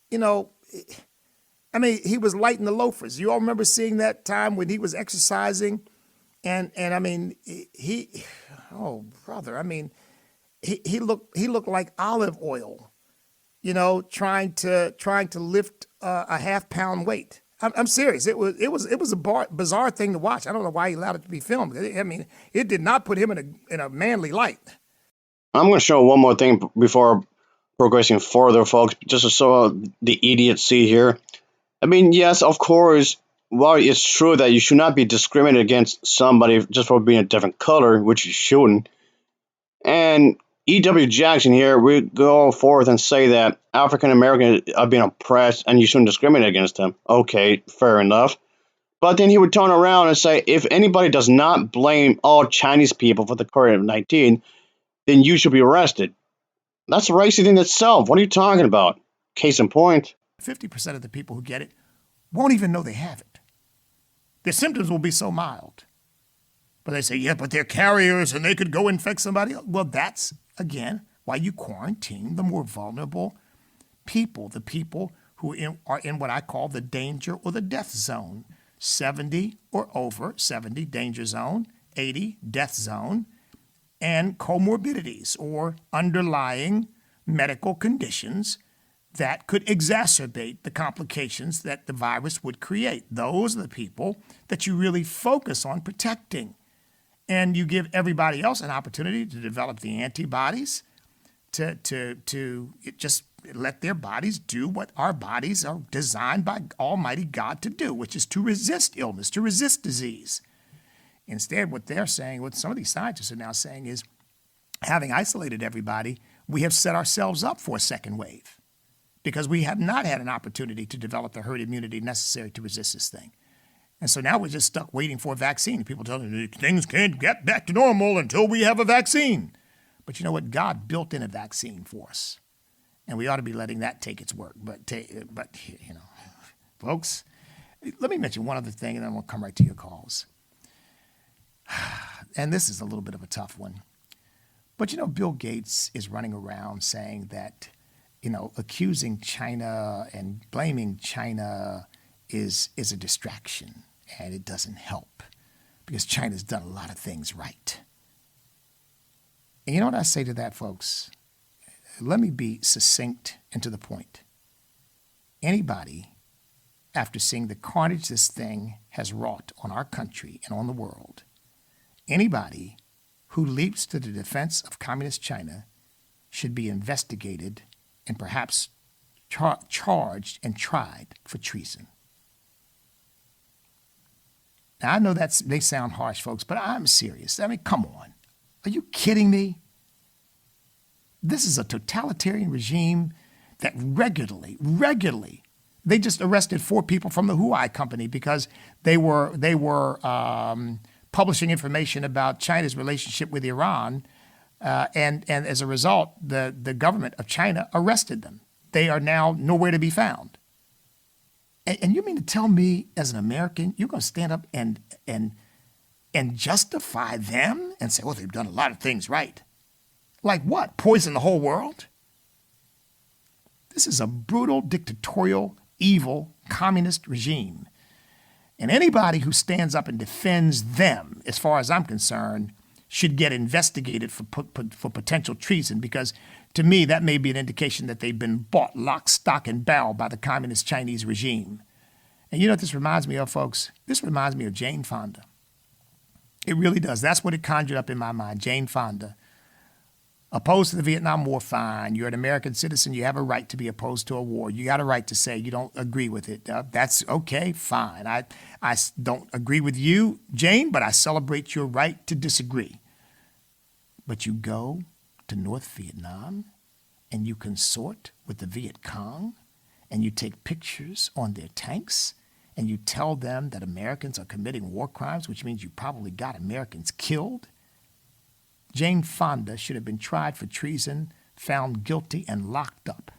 you know, I mean, he was lighting the loafers. You all remember seeing that time when he was exercising? And I mean, oh, brother, I mean, he looked like olive oil, you know, trying to lift a half-pound weight. I'm serious. It was a bizarre thing to watch. I don't know why he allowed it to be filmed. I mean, it did not put him in a manly light. I'm going to show one more thing before progressing further, folks, just so the idiots see here. I mean, yes, of course, while it's true that you should not be discriminated against somebody just for being a different color, which you shouldn't. And E.W. Jackson here will go forth and say that African Americans are being oppressed and you shouldn't discriminate against them. Okay, fair enough. But then he would turn around and say, if anybody does not blame all Chinese people for the COVID-19, then you should be arrested. That's racist in itself. What are you talking about? Case in point. 50% of the people who get it won't even know they have it. Their symptoms will be so mild. But they say, yeah, but they're carriers and they could go infect somebody else. Well, that's, again, why you quarantine the more vulnerable people, the people who are in what I call the danger or the death zone. 70 or over, 70 danger zone, 80 death zone, and comorbidities or underlying medical conditions that could exacerbate the complications that the virus would create. Those are the people that you really focus on protecting. And you give everybody else an opportunity to develop the antibodies to just let their bodies do what our bodies are designed by Almighty God to do, which is to resist illness, to resist disease. Instead, what they're saying, what some of these scientists are now saying is, having isolated everybody, we have set ourselves up for a second wave because we have not had an opportunity to develop the herd immunity necessary to resist this thing. And so now we're just stuck waiting for a vaccine. People tell me things can't get back to normal until we have a vaccine. But you know what? God built in a vaccine for us. And we ought to be letting that take its work. But you know, folks, let me mention one other thing, and then we'll come right to your calls. And this is a little bit of a tough one. But, you know, Bill Gates is running around saying that, you know, accusing China and blaming China is a distraction, and it doesn't help because China's done a lot of things right. And you know what I say to that, folks? Let me be succinct and to the point. Anybody after seeing the carnage this thing has wrought on our country and on the world, anybody who leaps to the defense of Communist China should be investigated and perhaps charged and tried for treason. Now, I know that may sound harsh, folks, but I'm serious. I mean, come on. Are you kidding me? This is a totalitarian regime that regularly, they just arrested 4 people from the Huawei company because they were publishing information about China's relationship with Iran, and as a result, the government of China arrested them. They are now nowhere to be found. And you mean to tell me, as an American, you're going to stand up and justify them and say, well, they've done a lot of things right? Like what? Poison the whole world? This is a brutal, dictatorial, evil, communist regime. And anybody who stands up and defends them, as far as I'm concerned, should get investigated for potential treason, because to me, that may be an indication that they've been bought lock, stock, and barrel by the communist Chinese regime. And you know what this reminds me of, folks? This reminds me of Jane Fonda. It really does. That's what it conjured up in my mind. Jane Fonda. Opposed to the Vietnam War, fine. You're an American citizen. You have a right to be opposed to a war. You got a right to say you don't agree with it. That's okay, fine. I don't agree with you, Jane, but I celebrate your right to disagree. But you go to North Vietnam and you consort with the Viet Cong and you take pictures on their tanks and you tell them that Americans are committing war crimes, which means you probably got Americans killed. Jane Fonda should have been tried for treason, found guilty, and locked up.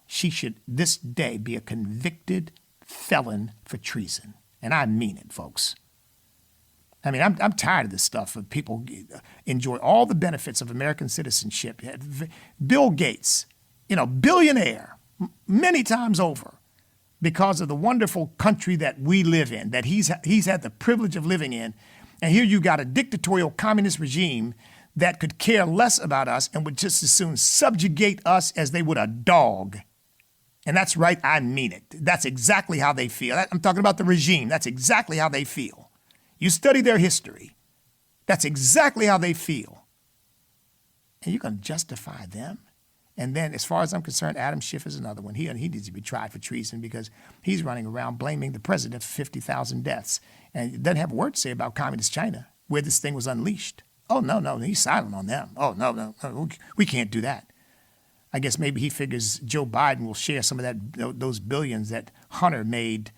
She should this day be a convicted felon for treason. And I mean it, folks. I mean, I'm tired of this stuff of people enjoy all the benefits of American citizenship. Bill Gates, billionaire, many times over, because of the wonderful country that we live in, that he's had the privilege of living in. And here you got a dictatorial communist regime that could care less about us and would just as soon subjugate us as they would a dog. And that's right, I mean it. That's exactly how they feel. I'm talking about the regime. That's exactly how they feel. You study their history. That's exactly how they feel. And you're going to justify them? And then, as far as I'm concerned, Adam Schiff is another one. He needs to be tried for treason because he's running around blaming the president for 50,000 deaths. And doesn't have a word to say about communist China, where this thing was unleashed. Oh, no, he's silent on them. Oh, no, we can't do that. I guess maybe he figures Joe Biden will share some of those billions that Hunter made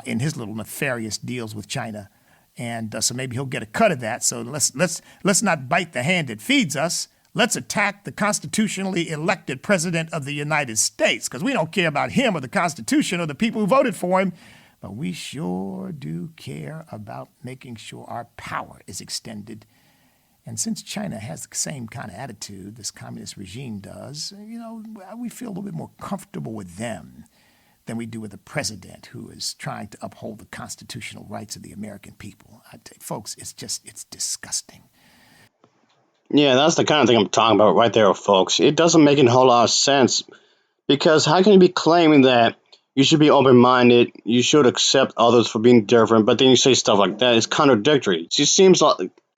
in his little nefarious deals with China. And so maybe he'll get a cut of that. So let's not bite the hand that feeds us. Let's attack the constitutionally elected president of the United States, because we don't care about him or the Constitution or the people who voted for him. But we sure do care about making sure our power is extended. And since China has the same kind of attitude this communist regime does, we feel a little bit more comfortable with them than we do with the president who is trying to uphold the constitutional rights of the American people. Folks, it's disgusting. Yeah, that's the kind of thing I'm talking about right there, folks. It doesn't make a whole lot of sense, because how can you be claiming that you should be open-minded, you should accept others for being different, but then you say stuff like that? It's contradictory. It just seems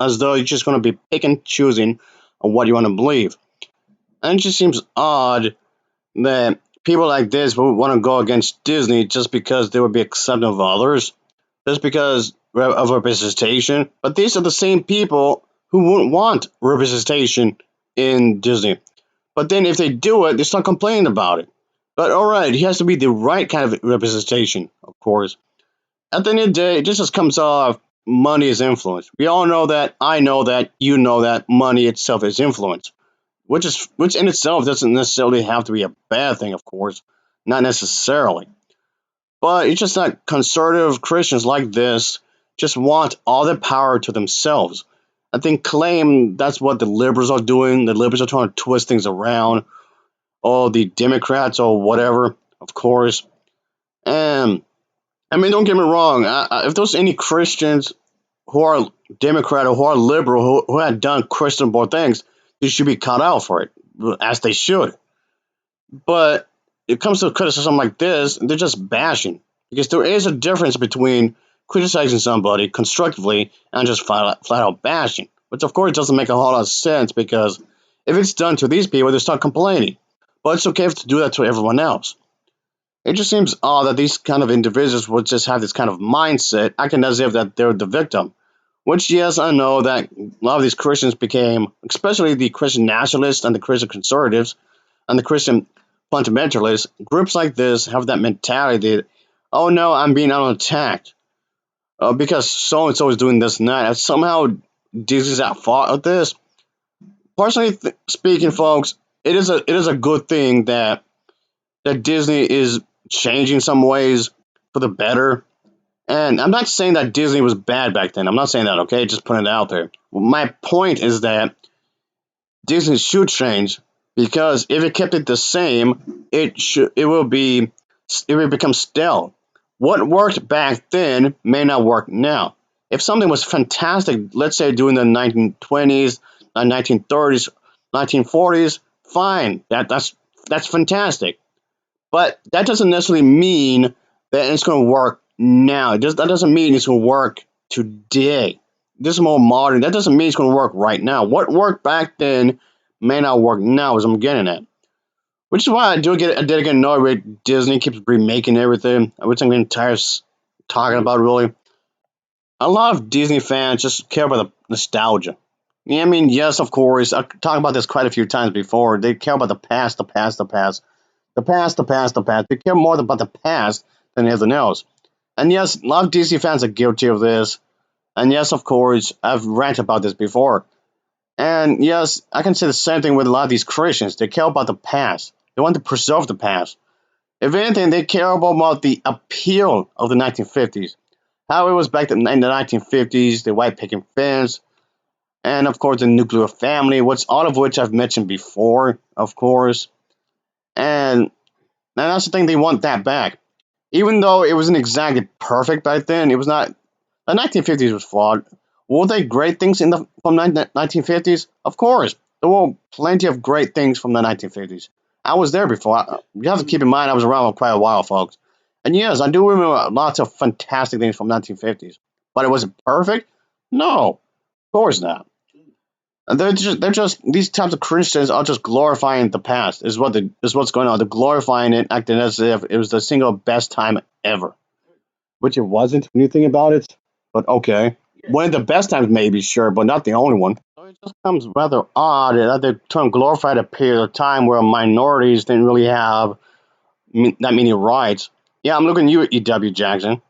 as though you're just going to be picking and choosing on what you want to believe. And it just seems odd that people like this would want to go against Disney just because they would be accepting of others, just because of representation. But these are the same people who wouldn't want representation in Disney. But then if they do it, they start complaining about it. But all right, it has to be the right kind of representation, of course. At the end of the day, it just comes off money is influence. We all know that. I know that. You know that. Money itself is influence, which in itself doesn't necessarily have to be a bad thing, of course. Not necessarily. But it's just that conservative Christians like this just want all the power to themselves. I think claim that's what the liberals are doing. The liberals are trying to twist things around. Or the Democrats or whatever, of course. And I mean, don't get me wrong. If there's any Christians who are Democrat or who are liberal who had done questionable things, they should be cut out for it, as they should. But it comes to criticism like this, they're just bashing. Because there is a difference between criticizing somebody constructively and just flat out bashing. Which, of course, doesn't make a whole lot of sense because if it's done to these people, they start complaining. But it's okay to do that to everyone else. It just seems odd that these kind of individuals would just have this kind of mindset, acting as if that they're the victim. Which, yes, I know that a lot of these Christians became, especially the Christian nationalists and the Christian conservatives and the Christian fundamentalists, groups like this have that mentality that, oh no, I'm being attacked because so and so is doing this and that. And somehow Disney's at fault of this. Personally speaking, folks, it is a good thing that Disney is changing some ways for the better. And I'm not saying that Disney was bad back then. I'm not saying that, okay? Just putting it out there. My point is that Disney should change because if it kept it the same, it will become stale. What worked back then may not work now. If something was fantastic, let's say during the 1920s, 1930s, 1940s, fine. That's fantastic. But that doesn't necessarily mean that it's going to work now. That doesn't mean it's going to work today. This is more modern. That doesn't mean it's going to work right now. What worked back then may not work now, as I'm getting at. Which is why I did get annoyed with Disney keeps remaking everything, which I'm getting tired of talking about, really. A lot of Disney fans just care about the nostalgia. Yeah, I mean, yes, of course. I've talked about this quite a few times before. They care about the past, the past, the past. The past, the past, the past. They care more about the past than anything else. And yes, a lot of DC fans are guilty of this. And yes, of course, I've ranted about this before. And yes, I can say the same thing with a lot of these Christians. They care about the past. They want to preserve the past. If anything, they care about the appeal of the 1950s. How it was back in the 1950s, the white picket fence, and of course the nuclear family, all of which I've mentioned before, of course. And that's the thing, they want that back. Even though it wasn't exactly perfect back then, it was not. The 1950s was flawed. Were there great things from the 1950s? Of course, there were plenty of great things from the 1950s. I was there before. You have to keep in mind I was around for quite a while, folks. And yes, I do remember lots of fantastic things from the 1950s. But it was it perfect? No, of course not. And they're just these types of Christians are just glorifying the past. Is what's going on. They're glorifying it, acting as if it was the single best time ever, which it wasn't when you think about it. But okay, one of the best times maybe sure, but not the only one. So it just comes rather odd that they're trying to glorify a period of time where minorities didn't really have that many rights. Yeah, I'm looking at you, E.W. Jackson,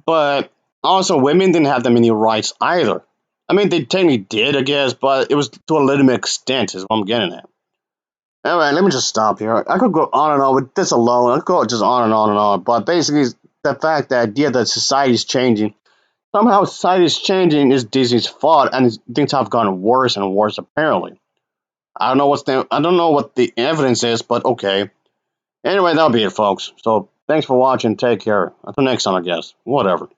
but also women didn't have that many rights either. I mean, they technically did, I guess, but it was to a legitimate extent, is what I'm getting at. Anyway, let me just stop here. I could go on and on with this alone. I could go just on and on and on. But basically, the fact, the idea that society is changing, somehow society is changing is Disney's fault, and things have gotten worse and worse apparently. I don't know what the evidence is, but okay. Anyway, that'll be it, folks. So thanks for watching. Take care. Until next time, I guess. Whatever.